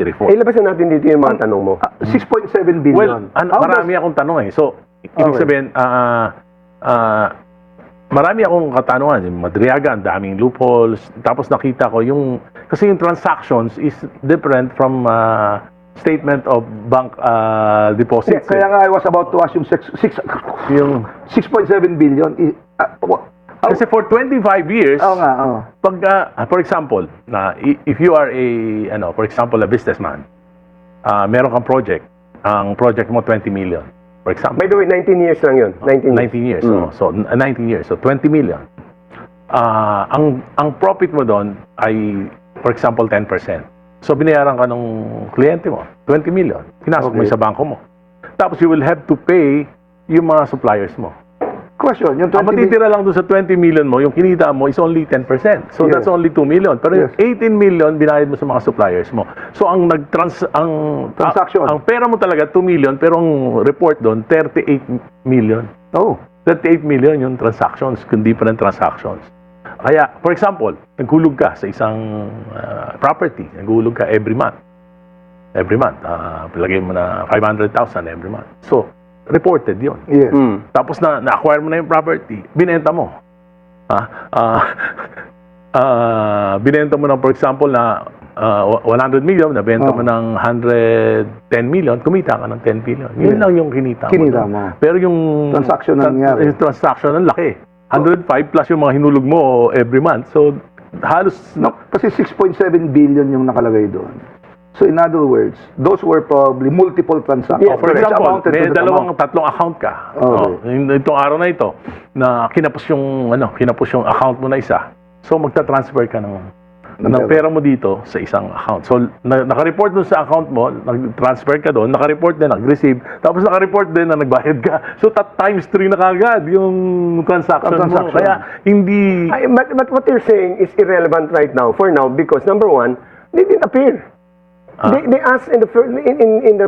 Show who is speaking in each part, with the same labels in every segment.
Speaker 1: report.
Speaker 2: Ilabas na natin dito yung mga tanong mo.
Speaker 3: 6.7
Speaker 1: Well,
Speaker 3: billion.
Speaker 1: marami akong tanong eh. So, ibig
Speaker 3: Okay.
Speaker 1: sabihin, marami akong katanungan. Yung Madriaga, ang daming loopholes. Tapos nakita ko yung, kasi yung transactions is different from statement of bank deposits.
Speaker 3: Kaya nga I was about to ask yung
Speaker 1: Yung,
Speaker 3: 6.7 billion.
Speaker 1: kasi for 25 years,
Speaker 3: Oo nga, oo.
Speaker 1: pag, for example, if you are for example, a businessman, meron kang project, ang project mo 20 million, for example.
Speaker 2: By the way, 19 years lang yun. 19 years.
Speaker 1: 19 years. So 19 years. So 20 million. Ang profit mo doon ay, for example, 10%. So binayaran ka ng kliyente mo, 20 million. Pinasok mo
Speaker 3: Okay.
Speaker 1: sa bangko mo. Tapos you will have to pay yung mga suppliers mo.
Speaker 3: Question, yung
Speaker 1: Ang
Speaker 3: 20 million.
Speaker 1: matitira lang doon sa 20 million mo, yung kinita mo is only 10%. So
Speaker 3: Yes.
Speaker 1: that's only 2 million. Pero yung 18 million, binayad mo sa mga suppliers mo. So ang
Speaker 3: Transaction.
Speaker 1: ang pera mo talaga 2 million, pero ang report doon 38 million.
Speaker 3: Oh.
Speaker 1: 38 million yung transactions, kung different transactions. Kaya, for example, naghulog ka sa isang property, naghulog ka every month. Every month, palagay mo na 500,000 every month. So, reported yun.
Speaker 3: Yes.
Speaker 1: Tapos na-acquire mo na yung property, binenta mo. Binenta mo na, for example, na 100 million, nabenta mo ng 110 million, kumita ka ng 10 million. Yun lang yung kinita mo.
Speaker 3: Kinita mo.
Speaker 1: Pero yung
Speaker 3: Transaction na nangyari.
Speaker 1: yung transaction ang laki. 105 plus yung mga hinulog mo every month. So, halos...
Speaker 3: No, kasi 6.7 billion yung nakalagay doon. So in other words, those were probably multiple transactions.
Speaker 2: Yeah,
Speaker 1: For
Speaker 3: Which
Speaker 1: example,
Speaker 3: amounted to
Speaker 1: may
Speaker 3: that
Speaker 1: dalawang,
Speaker 3: amount.
Speaker 1: tatlong account ka.
Speaker 3: Okay.
Speaker 1: Itong araw na ito, na kinapos yung account mo na isa. So, magta-transfer ka ng pera mo dito sa isang account. So, naka-report dun sa account mo, nag-transfer ka doon, naka-report din, nag-receive, tapos naka-report din na nagbayad ka. So, times 3 na kagad yung transaction mo. Kaya, hindi...
Speaker 2: But what you're saying is irrelevant right now, for now, because number one, they didn't appear. They asked in the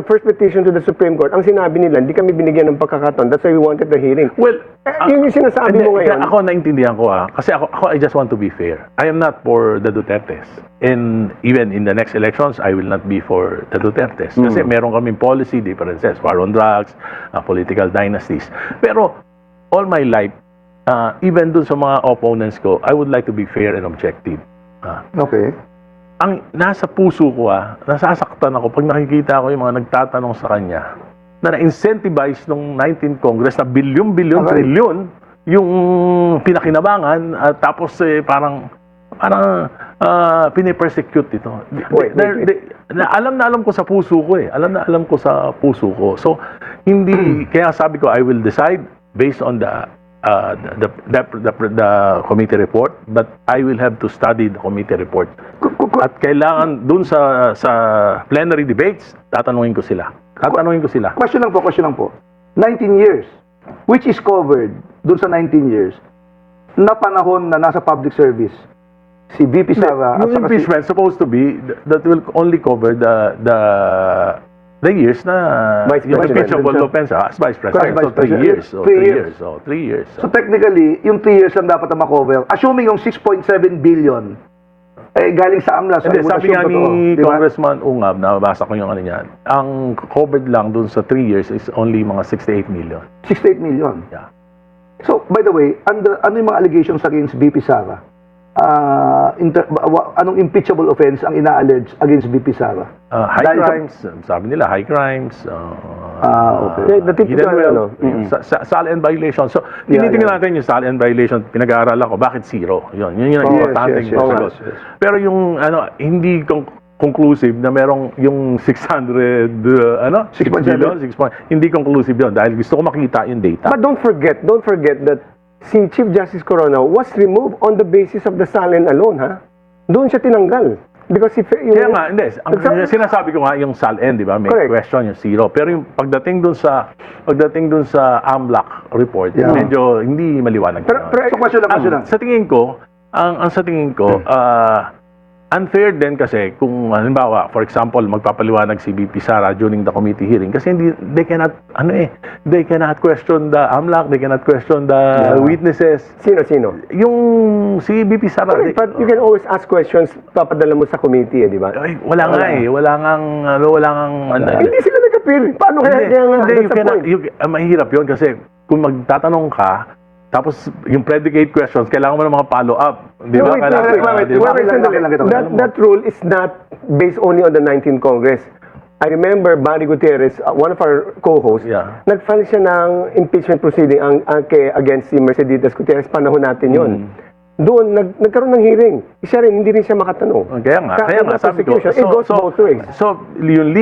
Speaker 2: first petition to the Supreme Court, ang sinabi nila, hindi kami binigyan ng pagkakataon. That's why we wanted the hearing.
Speaker 1: Well,
Speaker 2: Yun yung sinasabi mo ngayon.
Speaker 1: Ako naintindihan ko kasi ako I just want to be fair. I am not for the Dutertes. And even in the next elections, I will not be for the Dutertes. Kasi meron kaming policy differences, war on drugs, political dynasties. Pero all my life, even dun sa mga opponents ko, I would like to be fair and objective.
Speaker 3: Okay.
Speaker 1: Ang nasa puso ko, nasasaktan ako pag nakikita ko yung mga nagtatanong sa kanya na na-incentivize nung 19th Congress na bilyon-bilyon,
Speaker 3: Okay.
Speaker 1: trilyon yung pinakinabangan at tapos parang pinipersecute ito. Alam ko sa puso ko eh. Alam ko sa puso ko. So, hindi, kaya sabi ko, I will decide based on the committee report, but I will have to study the committee report. At kailangan dun sa plenary debates, tatanungin ko sila.
Speaker 3: Question lang po. 19 years, which is covered dun sa 19 years, na panahon na nasa public service, si VP Sara at
Speaker 1: Yung
Speaker 3: saka
Speaker 1: impeachment supposed to be that will only cover the years na
Speaker 2: Vice
Speaker 1: yung
Speaker 2: President.
Speaker 1: impeachable offense as Vice President.
Speaker 3: Correct,
Speaker 1: So,
Speaker 3: Vice President.
Speaker 1: 3 years. So,
Speaker 3: 3
Speaker 1: 3
Speaker 3: years.
Speaker 1: years. So, 3 years.
Speaker 3: So technically, yung 3 years ang dapat na makover. Assuming yung 6.7 billion, galing sa AMLA. So
Speaker 1: Hindi,
Speaker 3: I would
Speaker 1: sabi
Speaker 3: assume
Speaker 1: nga ni
Speaker 3: totoo, di ba?
Speaker 1: Congressman Ungab, nabasa ko yung ano niyan, ang covered lang dun sa 3 years is only mga 68 million.
Speaker 3: 68 million.
Speaker 1: Yeah.
Speaker 3: So, by the way, ano yung mga allegations against VP Sara? Anong impeachable offense ang ina-allege against VP Sara?
Speaker 1: High
Speaker 3: Dahil sa-
Speaker 1: crimes, sabi nila, high crimes.
Speaker 3: Okay.
Speaker 2: The typical,
Speaker 1: SAL-N violation. So, tinitingnan natin yung SAL-N violation, pinag-aaralan ko, bakit zero? Yun yung importante.
Speaker 3: yes.
Speaker 1: Pero yung, hindi conclusive na merong yung 600, 6 billion, 6 point, hindi conclusive yun dahil gusto ko makita yung data.
Speaker 2: But don't forget that si Chief Justice Corona was removed on the basis of the SALN alone, ha? Doon siya tinanggal. Because if yung...
Speaker 1: Kaya nga, hindi. Ang sinasabi ko nga yung SAL-N, di ba? May
Speaker 2: Correct.
Speaker 1: question yung zero. Pero yung pagdating dun sa AMLAC report,
Speaker 3: Yeah.
Speaker 1: medyo hindi maliwanag.
Speaker 2: Pero
Speaker 3: So, question lang.
Speaker 1: Sa tingin ko, ang sa tingin ko, unfair din kasi kung halimbawa, for example, magpapaliwanag si VP Sara during the committee hearing kasi they cannot they cannot question the AMLAC, they cannot question the witnesses.
Speaker 2: Sino?
Speaker 1: Yung si VP Sara,
Speaker 2: Correct, but you can always ask questions, papadala mo sa committee, di ba?
Speaker 1: wala nga eh, wala ngang
Speaker 2: Hindi sila nag-appeal. Paano kaya nga
Speaker 1: Hindi,
Speaker 2: that's the point?
Speaker 1: mahirap yun kasi kung magtatanong ka, tapos yung predicate questions, kailangan mo ng mga follow-up. Di ba?
Speaker 2: No, wait,
Speaker 1: Di ba?
Speaker 2: That rule is not based only on the 19th Congress. I remember Barry Gutierrez, one of our co-hosts,
Speaker 1: Yeah.
Speaker 2: nag-file siya ng impeachment proceeding against si Mercedes Gutierrez, panahon natin yon. Doon, nagkaroon ng hearing. Siya rin, hindi rin siya makatanong.
Speaker 1: Kaya nga, sabi ko.
Speaker 2: It goes both ways.
Speaker 1: So, yung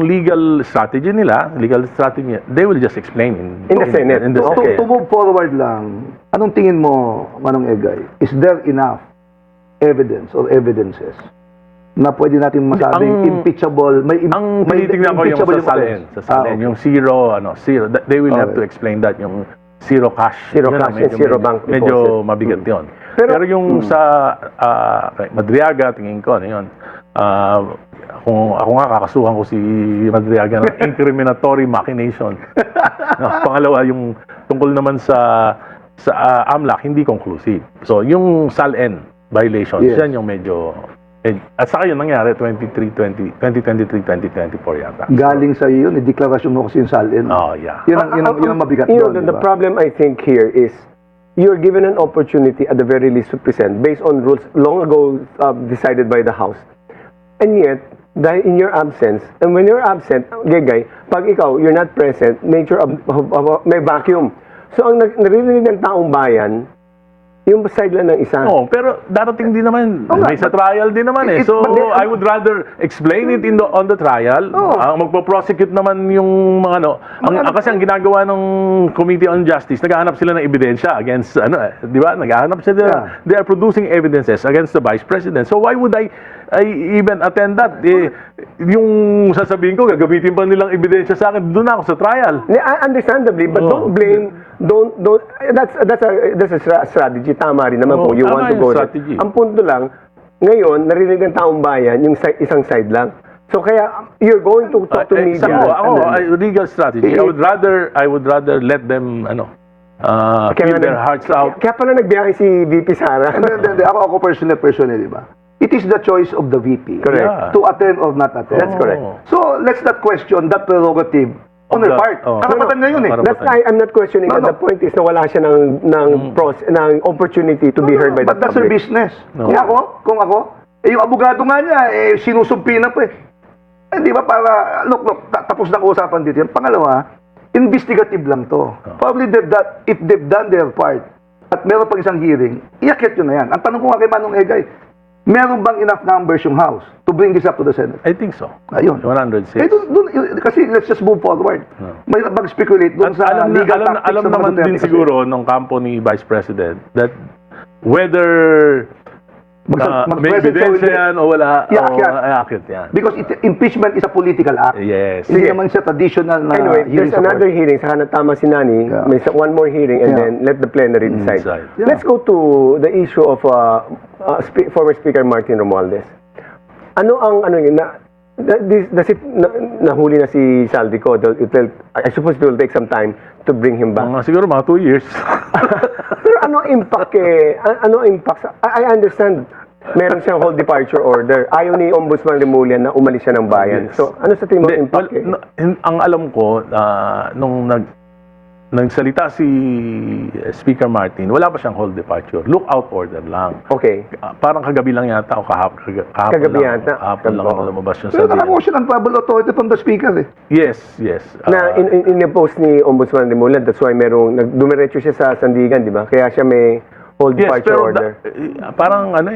Speaker 1: legal strategy nila, they will just explain
Speaker 2: In the Senate.
Speaker 1: In the
Speaker 2: Okay.
Speaker 1: Senate.
Speaker 3: To move forward lang, anong tingin mo, Manong Egay, is there enough evidence or evidences na pwede natin masabing impeachable,
Speaker 1: Ang
Speaker 3: may
Speaker 1: tinitingnan ko yung
Speaker 3: impeachable
Speaker 1: sa Salen.
Speaker 3: offense?
Speaker 1: Yung zero, they will have to explain that, yung zero cash.
Speaker 2: Zero
Speaker 1: Yun
Speaker 2: cash
Speaker 1: ang
Speaker 2: and zero bank
Speaker 1: medyo
Speaker 2: deposit.
Speaker 1: mabigat yun.
Speaker 2: Pero-
Speaker 1: Pero yung sa Madriaga, tingin ko, yun. Kung ako nga, kakasuhan ko si Madriaga ng incriminatory machination. Pangalawa, yung tungkol naman sa AMLAC, hindi conclusive. So, yung SALN violations,
Speaker 3: Yes.
Speaker 1: yan yung medyo... At saka yun nangyari, 2023-2024 yata.
Speaker 3: Galing sa iyo yun, i-deklarasyon mo kasi yung salin.
Speaker 1: Oh, yeah.
Speaker 3: Yun ang mabigat
Speaker 2: You know,
Speaker 3: doon,
Speaker 2: the
Speaker 3: di ba?
Speaker 2: problem I think here is you're given an opportunity at the very least to present based on rules long ago decided by the House. And yet, dahil in your absence, and when you're absent, Gegay, pag ikaw, you're not present, nature of may vacuum. So, ang naririnig ng taong bayan, yung side lang ng isa.
Speaker 1: Oh, pero darating din naman.
Speaker 3: nga,
Speaker 1: May sa trial din naman eh. So, I would rather explain it on the trial. Ang magpo-prosecute naman yung mga kasi ang ginagawa ng Committee on Justice, naghahanap sila ng ebidensya against di ba? Naghahanap sila.
Speaker 3: Yeah.
Speaker 1: They are producing evidences against the Vice President. So why would I even attend that? Yung sasabihin ko, gagamitin pa nilang ebidensya sa akin, doon ako sa trial.
Speaker 2: Understandably, but don't blame, that's a strategy. Tama rin naman
Speaker 1: Oo,
Speaker 2: kung you
Speaker 1: tama
Speaker 2: want to
Speaker 1: yung
Speaker 2: go there.
Speaker 1: strategy.
Speaker 2: Ang punto lang, ngayon, narinig ng taong bayan, yung isang side lang. So kaya, you're going to talk to media.
Speaker 1: Legal strategy. I would rather let them, feel their hearts out.
Speaker 2: Kaya pala nagbiyahe si VP Sara.
Speaker 3: Hindi. Ako personally, di ba? It is the choice of the VP
Speaker 2: Correct.
Speaker 1: Yeah.
Speaker 3: to attend or not attend.
Speaker 2: That's correct.
Speaker 3: So, let's not question that prerogative on their part. Karapatan niya yun eh.
Speaker 1: Karapatan.
Speaker 2: I'm not questioning that.
Speaker 3: No.
Speaker 2: The point is na wala siya ng opportunity to be heard by the
Speaker 3: But that's their
Speaker 2: public.
Speaker 3: business.
Speaker 1: No.
Speaker 3: Kung ako, yung abogado nga niya, sinusumpi na pa eh. Di ba para, look, tapos na usapan dito yan. Pangalawa, investigative lang to. Probably if they've done their part at meron pang isang hearing, iakit yun na yan. Ang tanong ko nga kay Manong Egay, meron bang enough numbers yung House to bring this up to the Senate?
Speaker 1: I think so.
Speaker 3: Ayun.
Speaker 1: 106.
Speaker 3: Kasi let's just move forward. May mag-speculate doon sa
Speaker 1: alam
Speaker 3: legal tactics
Speaker 1: alam
Speaker 3: ng mga
Speaker 1: naman
Speaker 3: Duterte
Speaker 1: din
Speaker 3: kasi.
Speaker 1: siguro ng kampo ni Vice President that whether may
Speaker 3: mag-present siya
Speaker 1: ebidensya
Speaker 3: with-
Speaker 1: yan o wala,
Speaker 3: Iakyat.
Speaker 1: iakyat yan.
Speaker 3: Because impeachment is a political act.
Speaker 1: Yes.
Speaker 3: Hindi naman siya traditional na
Speaker 2: Anyway,
Speaker 3: hearing
Speaker 2: there's
Speaker 3: sa
Speaker 2: another
Speaker 3: court.
Speaker 2: hearing. Saka natama si Nani.
Speaker 3: Yeah.
Speaker 2: May one more hearing and
Speaker 3: Yeah.
Speaker 2: then let the plenary decide.
Speaker 1: decide.
Speaker 3: Yeah.
Speaker 2: Let's go to the issue of former Speaker Martin Romualdez. Ano ang nahuli na si Saldico. I suppose it will take some time to bring him back.
Speaker 1: Siguro mga 2 years.
Speaker 2: Pero ano impact I understand meron siyang whole departure order. Ayaw ni Ombudsman Remulla na umalis siya ng bayan.
Speaker 1: Yes.
Speaker 2: So, ano sa tingin mo
Speaker 1: Hindi,
Speaker 2: impact?
Speaker 1: ang alam ko, nung nagsalita si Speaker Martin, wala pa siyang whole departure. Lookout order lang.
Speaker 2: Okay.
Speaker 1: Parang kagabi lang yata o kahapon
Speaker 2: Kagabi
Speaker 1: lang.
Speaker 2: yata.
Speaker 1: Kahapon lang
Speaker 2: Oo.
Speaker 1: lumabas yung
Speaker 3: Pero
Speaker 1: sabihin.
Speaker 3: nakakuha siya ng travel authority from the Speaker eh.
Speaker 1: Yes.
Speaker 2: Na in-impose ni Ombudsman Remulla, that's why dumiretso siya sa Sandigan, di ba? Kaya siya may whole
Speaker 1: Yes,
Speaker 2: departure
Speaker 1: pero
Speaker 2: order.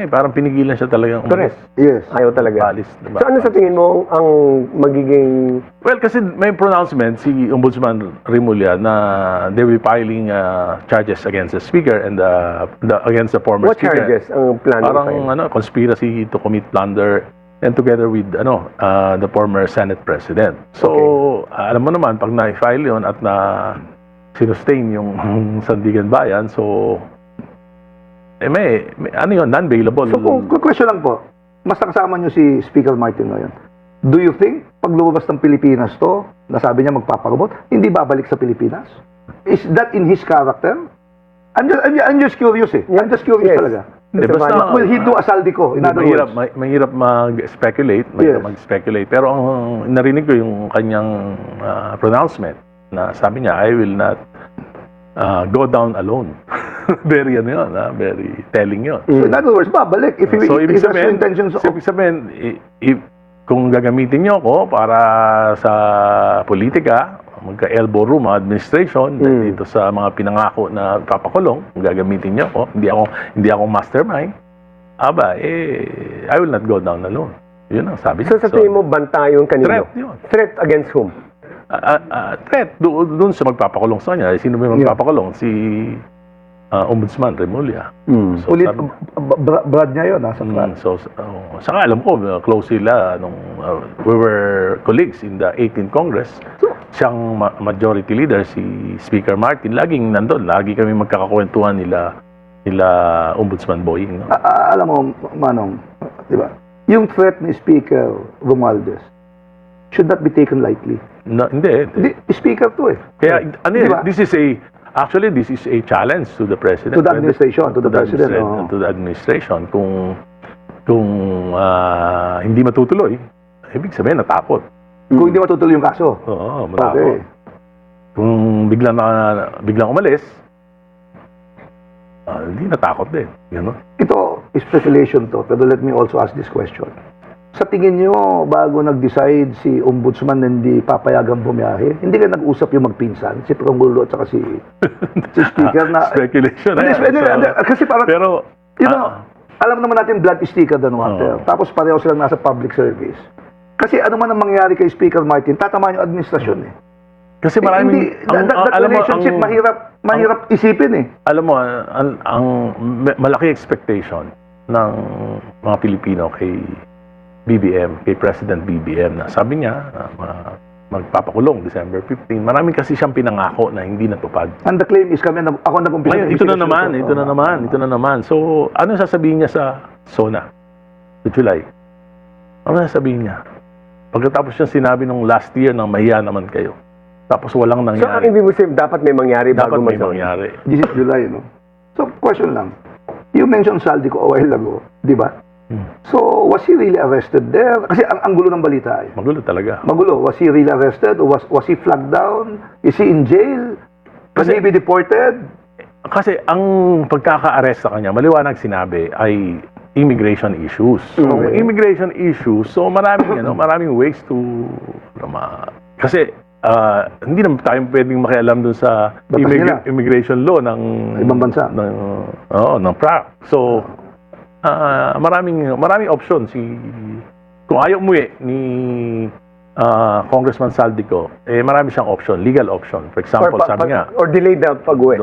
Speaker 1: parang pinigilan siya talagang
Speaker 2: Correct.
Speaker 3: Yes.
Speaker 2: Ayaw talaga.
Speaker 1: Balis, diba?
Speaker 2: So, ano sa tingin mo ang magiging...
Speaker 1: Well, kasi may pronouncement si Ombudsman Remulla na they will be filing charges against the Speaker and against the former
Speaker 2: What
Speaker 1: Speaker.
Speaker 2: charges ang plan?
Speaker 1: Parang conspiracy to commit plunder and together with the former Senate President. So, alam mo naman pag na-file 'yon at na sinustain yung Sandigan Bayan, so may non-bailable.
Speaker 3: So, kung question lang po, mas nakasama nyo si Speaker Martin ngayon. Do you think, pag lumabas ng Pilipinas to, nasabi niya magpaparobot, hindi babalik sa Pilipinas? Is that in his character? I'm just curious eh. I'm just curious
Speaker 2: Yes.
Speaker 3: talaga.
Speaker 1: Hindi,
Speaker 2: Mr.
Speaker 1: basta-
Speaker 2: Van-
Speaker 3: Will he do a Saldico? In other
Speaker 1: mahirap,
Speaker 3: words.
Speaker 1: mahirap mag-speculate,
Speaker 3: Yes.
Speaker 1: mahirap mag-speculate. Pero ang narinig ko yung kanyang pronouncement na sabi niya, I will not go down alone. Very ano yun, very telling yun.
Speaker 3: So in other words, babalik. If he,
Speaker 1: So,
Speaker 3: if
Speaker 1: ibig
Speaker 3: he has
Speaker 1: sabihin,
Speaker 3: intentions of...
Speaker 1: ibig sabihin, kung gagamitin niyo ako para sa politika, magka-elbow room ang administration dito sa mga pinangako na papakulong, kung gagamitin niyo ako, hindi ako mastermind, I will not go down alone. Yun ang sabi
Speaker 2: So
Speaker 1: niya.
Speaker 2: sa tingin mo, banta yung kanino?
Speaker 1: Threat yun.
Speaker 2: Threat against whom?
Speaker 1: Threat doon sa magpapakulong sa kanya. Sino ba yung magpapakulong? Si Ombudsman Remulla. So,
Speaker 3: Ulit,
Speaker 1: sabi-
Speaker 3: Brad niya yun, nasa France.
Speaker 1: saka alam ko, close sila nung we were colleagues in the 18th Congress. Siyang majority leader, si Speaker Martin. Laging nandun. Lagi kami magkakakwentuhan nila Ombudsman Boying. No?
Speaker 3: Alam mo, Manong, di ba? Yung threat ni Speaker Romualdez should not be taken lightly.
Speaker 1: Hindi.
Speaker 3: Speaker to eh.
Speaker 1: Kaya, ano
Speaker 3: Di
Speaker 1: yun,
Speaker 3: ba?
Speaker 1: this is a challenge to the President.
Speaker 3: To the administration, to the President, oo.
Speaker 1: To the administration. Kung hindi matutuloy, ibig sabihin, natakot.
Speaker 3: Kung hindi matutuloy yung kaso.
Speaker 1: Oo, matakot.
Speaker 3: Okay.
Speaker 1: Kung biglang umalis, hindi natakot din. Gano'n.
Speaker 3: Ito, speculation to, pero let me also ask this question. Sa tingin nyo, bago nag-decide si Ombudsman na hindi papayagang bumiyahe, hindi ka nag-usap yung magpinsan, si Pangulo at saka si Speaker na...
Speaker 1: Speculation.
Speaker 3: Kasi parang,
Speaker 1: pero,
Speaker 3: you know, alam naman natin blood is thicker than water. Tapos pareho silang nasa public service. Kasi ano man ang mangyari kay Speaker Martin, tatamaan yung administrasyon eh.
Speaker 1: kasi maraming...
Speaker 3: That relationship, mahirap isipin eh.
Speaker 1: Alam mo, ang malaki expectation ng mga Pilipino kay BBM, kay President BBM, na sabi niya, magpapakulong December 15. Marami kasi siyang pinangako na hindi natupad.
Speaker 3: And the claim is ako nag-umpisa.
Speaker 1: Ngayon, ito na naman. So, ano sasabihin niya sa SONA? Sa July? Ano sasabihin niya? Pagkatapos niya sinabi nung last year na mahiya naman kayo. Tapos walang
Speaker 2: So ang
Speaker 1: nangyari.
Speaker 2: ibig mo sabihin, dapat may mangyari
Speaker 1: Dapat
Speaker 2: bago
Speaker 1: may
Speaker 2: mag-zone.
Speaker 1: mangyari.
Speaker 3: This is July, no? So, question lang. You mentioned Saldico a while ago, di ba? So, was he really arrested there? Kasi ang gulo ng balita eh.
Speaker 1: Magulo talaga.
Speaker 3: Magulo. Was he really arrested? Or was he flagged down? Is he in jail? Can he be deported?
Speaker 1: Kasi ang pagkaka-arrest sa kanya, maliwanag sinabi, ay immigration issues. So,
Speaker 3: Okay.
Speaker 1: immigration issues, so maraming ways to kasi hindi naman tayo pwedeng makialam dun sa
Speaker 3: Batas nila.
Speaker 1: immigration law ng
Speaker 3: Ibang bansa.
Speaker 1: ng PRAC. So, maraming option kung ayaw umuwi ni Congressman Saldico, marami siyang option, legal option. For example, sabi nga,
Speaker 2: Or delay the pag-uwi.